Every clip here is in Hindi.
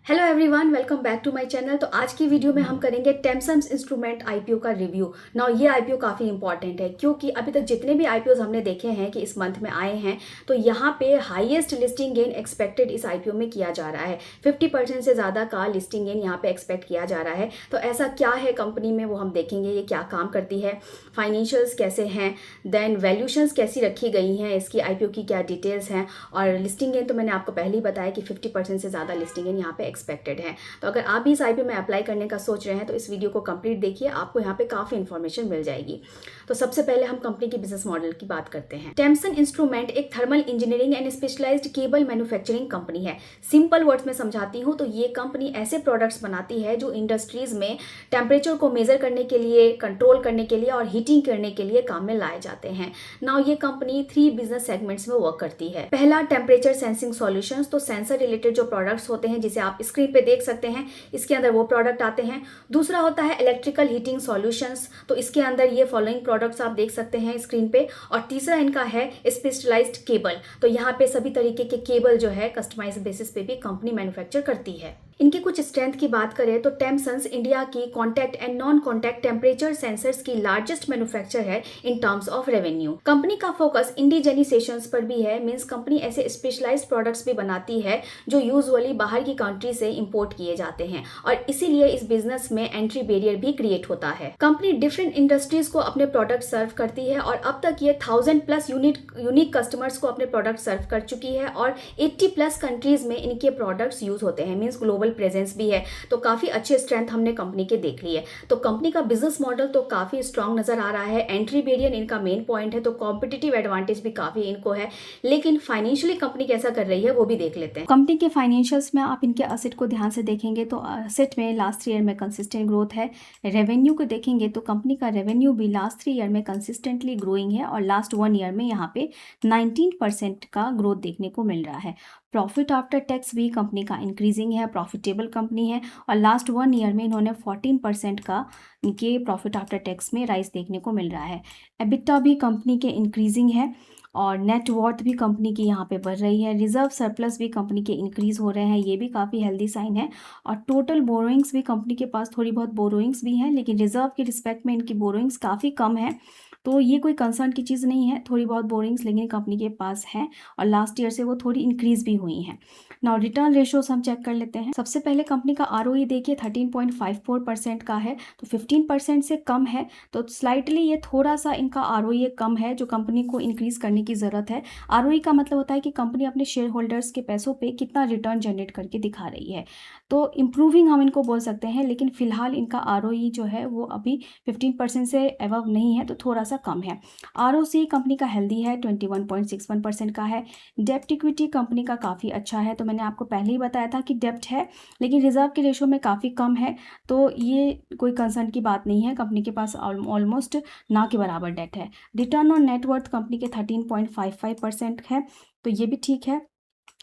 Hello everyone, welcome back to my channel. तो आज की वीडियो में हम करेंगे टेम्सन्स इंस्ट्रूमेंट आईपीओ का रिव्यू। नाउ ये आईपीओ काफ़ी इंपॉर्टेंट है क्योंकि अभी तक जितने भी आईपीओज हमने देखे हैं कि इस मंथ में आए हैं, तो यहाँ पे हाईएस्ट लिस्टिंग गेन एक्सपेक्टेड इस आईपीओ में किया जा रहा है। 50% से ज़्यादा का लिस्टिंग गेन यहाँ पे एक्सपेक्ट किया जा रहा है। तो ऐसा क्या है कंपनी में, वो हम देखेंगे। ये क्या काम करती है, फाइनेंशियल्स कैसे हैं, देन वैल्यूशंस कैसी रखी गई हैं, इसकी आईपीओ की क्या डिटेल्स हैं, और लिस्टिंग गेन तो मैंने आपको पहले ही बताया कि 50% से ज़्यादा लिस्टिंग गेन यहाँ पे एक्सपेक्टेड है। तो अगर आप भी इस आईपीओ में अप्लाई करने का सोच रहे हैं तो इस वीडियो को कंप्लीट देखिए, आपको यहाँ पे काफ़ी इंफॉर्मेशन मिल जाएगी। तो सबसे पहले हम कंपनी की बिजनेस मॉडल की बात करते हैं। टेम्सन इंस्ट्रूमेंट एक thermal engineering and specialised cable manufacturing company है। सिंपल वर्ड्स में समझाती हूँ तो ये कंपनी ऐसे प्रोडक्ट्स बनाती है जो इंडस्ट्रीज में टेम्परेचर को मेजर करने के लिए, कंट्रोल करने के लिए और हीटिंग करने के लिए काम में लाए जाते हैं। नाउ ये कंपनी 3 बिजनेस सेगमेंट्स में वर्क करती है। पहला, टेम्परेचर सेंसिंग सॉल्यूशंस। तो सेंसर रिलेटेड जो प्रोडक्ट्स होते हैं, जिसे आप स्क्रीन पे देख सकते हैं, इसके अंदर वो प्रोडक्ट आते हैं। दूसरा होता है इलेक्ट्रिकल हीटिंग सॉल्यूशंस। तो इसके अंदर ये फॉलोइंग प्रोडक्ट्स आप देख सकते हैं स्क्रीन पे। और तीसरा इनका है स्पेशलाइज्ड केबल। तो यहाँ पे सभी तरीके के केबल जो है कस्टमाइज बेसिस पे भी कंपनी मैन्युफैक्चर करती है। इनकी कुछ स्ट्रेंथ की बात करें तो टेम्सन्स इंडिया की contact and non contact temperature sensors की लार्जेस्ट मैन्युफैक्चर है in terms of revenue. Company का फोकस इंडिजेनिसेशंस पर भी है। मींस कंपनी ऐसे स्पेशलाइज्ड प्रोडक्ट्स भी बनाती है जो यूजुअली बाहर की कंट्री से इंपोर्ट किए जाते हैं, और इसीलिए इस बिजनेस में एंट्री बैरियर भी क्रिएट होता है। कंपनी डिफरेंट इंडस्ट्रीज को अपने प्रोडक्ट सर्व करती है और अब तक ये 1000+ यूनिक कस्टमर्स को अपने प्रोडक्ट सर्व कर चुकी है, और 80+ कंट्रीज में इनके प्रोडक्ट्स यूज होते हैं। मींस ग्लोबल प्रेजेंस भी है। तो काफी अच्छे स्ट्रेंथ हमने कंपनी के देख ली है। तो कंपनी का बिजनेस मॉडल तो काफी स्ट्रांग नजर आ रहा है। एंट्री बैरियर इनका मेन पॉइंट है, तो कॉम्पिटिटिव एडवांटेज भी काफी इनको है। लेकिन फाइनेंशियली कंपनी कैसा कर रही है वो भी देख लेते हैं। कंपनी के फाइनेंशियल्स में आप इनके असेट को ध्यान से देखेंगे तो असेट में लास्ट ईयर में कंसिस्टेंट ग्रोथ है। रेवेन्यू को देखेंगे तो कंपनी का रेवेन्यू भी लास्ट 3 ईयर में कंसिस्टेंटली ग्रोइंग है, और लास्ट 1 ईयर में यहाँ पे 19% का ग्रोथ देखने को मिल रहा है। प्रॉफिट आफ्टर टैक्स भी कंपनी का इंक्रीजिंग है, प्रॉफिटेबल कंपनी है, और लास्ट 1 ईयर में इन्होंने 14% का इनके प्रॉफिट आफ्टर टैक्स में राइज देखने को मिल रहा है। एबिटा भी कंपनी के इंक्रीजिंग है, और नेट वर्थ भी कंपनी की यहाँ पे बढ़ रही है। रिजर्व सरप्लस भी कंपनी के इंक्रीज हो रहे हैं, ये भी काफ़ी हेल्दी साइन है। और टोटल बोरोइंग्स भी कंपनी के पास थोड़ी बहुत बोरोइंग्स भी हैं, लेकिन रिजर्व के रिस्पेक्ट में इनकी बोरोइंग्स काफ़ी कम है, तो ये कोई कंसर्न की चीज़ नहीं है। थोड़ी बहुत बोरिंग्स लेकिन कंपनी के पास हैं, और लास्ट ईयर से वो थोड़ी इंक्रीज भी हुई हैं। नाउ रिटर्न रेशियोज हम चेक कर लेते हैं। सबसे पहले कंपनी का आरओई देखिए 13.54% का है, तो 15% से कम है। तो स्लाइटली ये थोड़ा सा इनका आरओई कम है, जो कंपनी को इंक्रीज करने की ज़रूरत है। आरओई का मतलब होता है कि कंपनी अपने शेयर होल्डर्स के पैसों पे कितना रिटर्न जनरेट करके दिखा रही है। तो इम्प्रूविंग हम इनको बोल सकते हैं, लेकिन फिलहाल इनका आरओई जो है वो अभी 15% से एवव नहीं है, तो थोड़ा सा कम है। आरओसी कंपनी का हेल्दी है, 21.61% का है। डेप्ट इक्विटी कंपनी का काफ़ी अच्छा है। तो मैंने आपको पहले ही बताया था कि डेप्ट है, लेकिन रिजर्व के रेशो में काफ़ी कम है, तो ये कोई कंसर्न की बात नहीं है। कंपनी के पास ऑलमोस्ट ना के बराबर डेट है। रिटर्न ऑन नेटवर्थ कंपनी के 13.55% है, तो ये भी ठीक है।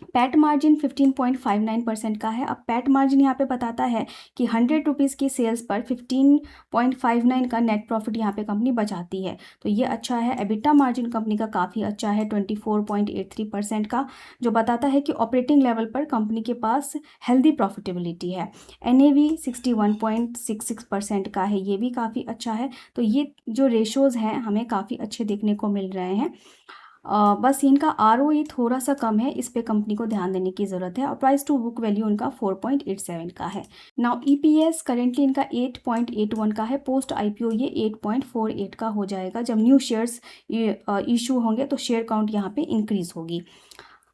पैट मार्जिन 15.59% का है। अब पैट मार्जिन यहाँ पे बताता है कि 100 रुपीज़ की सेल्स पर 15.59 का नेट प्रॉफिट यहाँ पे कंपनी बचाती है, तो ये अच्छा है। एबिटा मार्जिन कंपनी का काफ़ी अच्छा है, 24.83% का, जो बताता है कि ऑपरेटिंग लेवल पर कंपनी के पास हेल्दी प्रॉफिटेबिलिटी है। NAV 61.66% का है, ये भी काफ़ी अच्छा है। तो ये जो रेशोज़ हैं हमें काफ़ी अच्छे देखने को मिल रहे हैं। बस इनका आरओई थोड़ा सा कम है, इस पे कंपनी को ध्यान देने की ज़रूरत है। और प्राइस टू बुक वैल्यू इनका 4.87 का है। नाउ ईपीएस करेंटली इनका 8.81 का है। पोस्ट आईपीओ ये 8.48 का हो जाएगा। जब न्यू शेयर्स इशू होंगे तो शेयर काउंट यहाँ पे इंक्रीज होगी।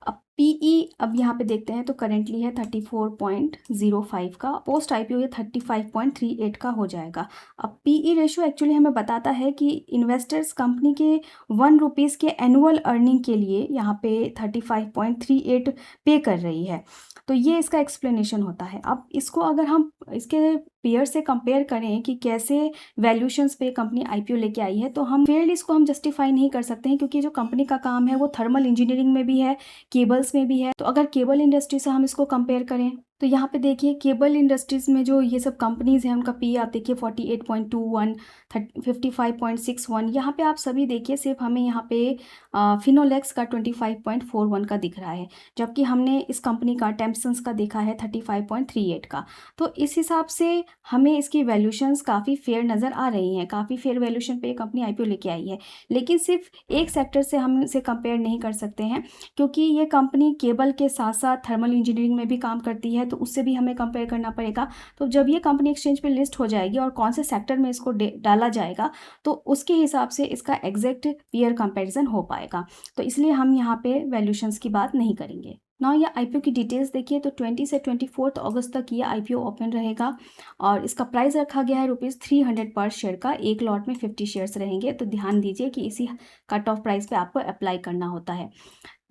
अब पीई अब यहाँ पे देखते हैं तो करेंटली है 34.05 का। पोस्ट आईपीओ ये 35.38 का हो जाएगा। अब पीई रेशियो एक्चुअली हमें बताता है कि इन्वेस्टर्स कंपनी के 1 रुपीज़ के एनुअल अर्निंग के लिए यहाँ पे 35.38 पे कर रही है, तो ये इसका एक्सप्लेनेशन होता है। अब इसको अगर हम इसके पेयर से कंपेयर करें कि कैसे वैल्यूशंस पे कंपनी आईपीओ लेके आई है, तो हम फेयरली इसको हम जस्टिफाई नहीं कर सकते हैं, क्योंकि जो कंपनी का काम है वो थर्मल इंजीनियरिंग में भी है, केबल्स में भी है। तो अगर केबल इंडस्ट्री से हम इसको कंपेयर करें तो यहाँ पे देखिए केबल इंडस्ट्रीज़ में जो ये सब कंपनीज़ हैं उनका पी आप देखिए 48.21, 55.61। यहाँ पे आप सभी देखिए सिर्फ हमें यहाँ पे फिनोलेक्स का 25.41 का दिख रहा है, जबकि हमने इस कंपनी का टेम्पसन्स का देखा है 35.38 का। तो इस हिसाब से हमें इसकी वैल्यूशंस काफ़ी फेयर नज़र आ रही हैं, काफ़ी फेयर वैल्यूशन पे ये कंपनी आईपीओ लेके आई है। लेकिन सिर्फ एक सेक्टर से हम इसे कंपेयर नहीं कर सकते हैं, क्योंकि ये कंपनी केबल के साथ साथ थर्मल इंजीनियरिंग में भी काम करती है, तो उससे भी हमें कंपेयर करना पड़ेगा। तो जब ये कंपनी एक्सचेंज पे लिस्ट हो जाएगी और कौन से सेक्टर में इसको डाला जाएगा, तो उसके हिसाब से इसका एग्जैक्ट पीयर कंपैरिजन हो पाएगा। तो इसलिए हम यहाँ पे वैल्यूशंस की बात नहीं करेंगे। ना ये आईपीओ की डिटेल्स देखिए तो 20 से 24 अगस्त तक ये आईपीओ ओपन रहेगा और इसका प्राइस रखा गया है ₹300 पर शेयर का। एक लॉट में 50 शेयर्स रहेंगे, तो ध्यान दीजिए कि इसी कट ऑफ प्राइस पे आपको अप्लाई करना होता है।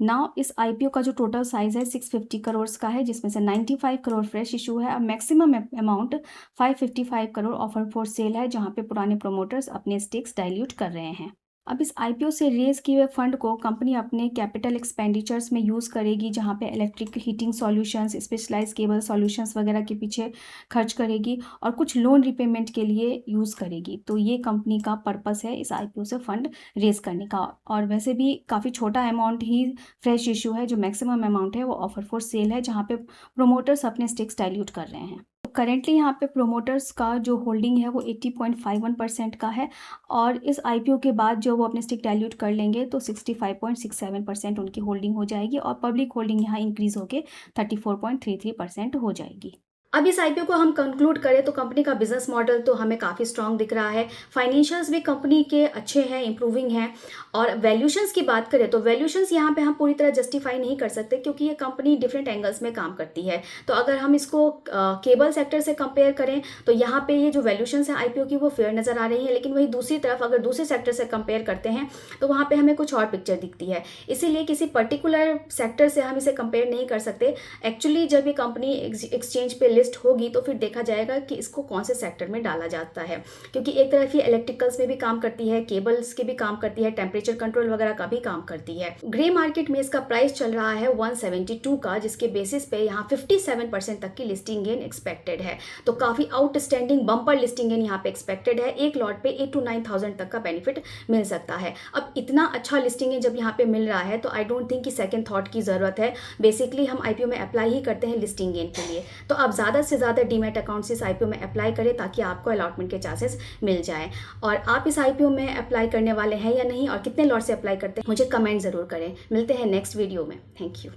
नाउ इस आईपीओ का जो टोटल साइज है 650 करोड़ का है, जिसमें से 95 करोड़ फ्रेश इशू है और maximum amount 555 crore offer for sale है, जहां पे पुराने प्रोमोटर्स अपने स्टेक्स डाइल्यूट कर रहे हैं। अब इस आईपीओ से रेज किए हुए फंड को कंपनी अपने कैपिटल एक्सपेंडिचर्स में यूज़ करेगी, जहां पे electric heating solutions, specialised cable solutions वगैरह के पीछे खर्च करेगी और कुछ लोन रिपेमेंट के लिए यूज़ करेगी। तो ये कंपनी का पर्पस है इस आईपीओ से फंड रेज करने का। और वैसे भी काफ़ी छोटा अमाउंट ही फ्रेश इशू है, जो मैक्सिमम अमाउंट है वो ऑफर फॉर सेल है, जहाँ पे प्रोमोटर्स अपने स्टेक्स डाइल्यूट कर रहे हैं। करेंटली यहाँ पे प्रोमोटर्स का जो होल्डिंग है वो 80.51% का है और इस आईपीओ के बाद जो वो अपने स्टेक डाइल्यूट कर लेंगे तो 65.67% उनकी होल्डिंग हो जाएगी और पब्लिक होल्डिंग यहाँ इंक्रीज होकर 34.33% हो जाएगी। अब इस आईपीओ को हम कंक्लूड करें तो कंपनी का बिजनेस मॉडल तो हमें काफ़ी स्ट्रांग दिख रहा है, फाइनेंशियल्स भी कंपनी के अच्छे हैं, इंप्रूविंग हैं। और वैल्यूशंस की बात करें तो वैल्यूशंस यहाँ पे हम पूरी तरह जस्टिफाई नहीं कर सकते, क्योंकि ये कंपनी डिफरेंट एंगल्स में काम करती है। तो अगर हम इसको केबल सेक्टर से कंपेयर करें तो यहाँ पे ये जो वैल्यूशंस है आईपीओ की वो फेयर नज़र आ रही है, लेकिन वही दूसरी तरफ अगर दूसरे सेक्टर से कंपेयर करते हैं तो वहाँ पर हमें कुछ और पिक्चर दिखती है। इसीलिए किसी पर्टिकुलर सेक्टर से हम इसे कंपेयर नहीं कर सकते। एक्चुअली जब ये कंपनी एक्सचेंज पे लिस्ट होगी तो फिर देखा जाएगा कि इसको कौन से सेक्टर में डाला जाता है, क्योंकि एक तरफ ये इलेक्ट्रिकल्स में भी काम करती है, केबल्स के भी काम करती है, टेम्परेचर कंट्रोल वगैरह का भी काम करती है। ग्रे मार्केट में इसका प्राइस चल रहा है 172 का, जिसके बेसिस पे यहाँ 57% तक की लिस्टिंग गेन एक्सपेक्टेड है। तो काफी आउटस्टैंडिंग बम्पर लिस्टिंग गेन यहाँ पे एक्सपेक्टेड है। एक लॉट पे 8 to 9,000 तक का बेनिफिट मिल सकता है। अब इतना अच्छा लिस्टिंग गेन जब यहाँ पे मिल रहा है तो आई डोंट थिंक कि सेकंड थॉट की जरूरत है। बेसिकली हम आईपीओ में अप्लाई ही करते हैं लिस्टिंग गेन के लिए। तो आप ज़्यादा से ज़्यादा डीमैट अकाउंट से इस आईपीओ में अप्लाई करें ताकि आपको अलॉटमेंट के चांसेस मिल जाएं। और आप इस आईपीओ में अप्लाई करने वाले हैं या नहीं और कितने लॉट से अप्लाई करते हैं मुझे कमेंट ज़रूर करें। मिलते हैं नेक्स्ट वीडियो में। Thank you.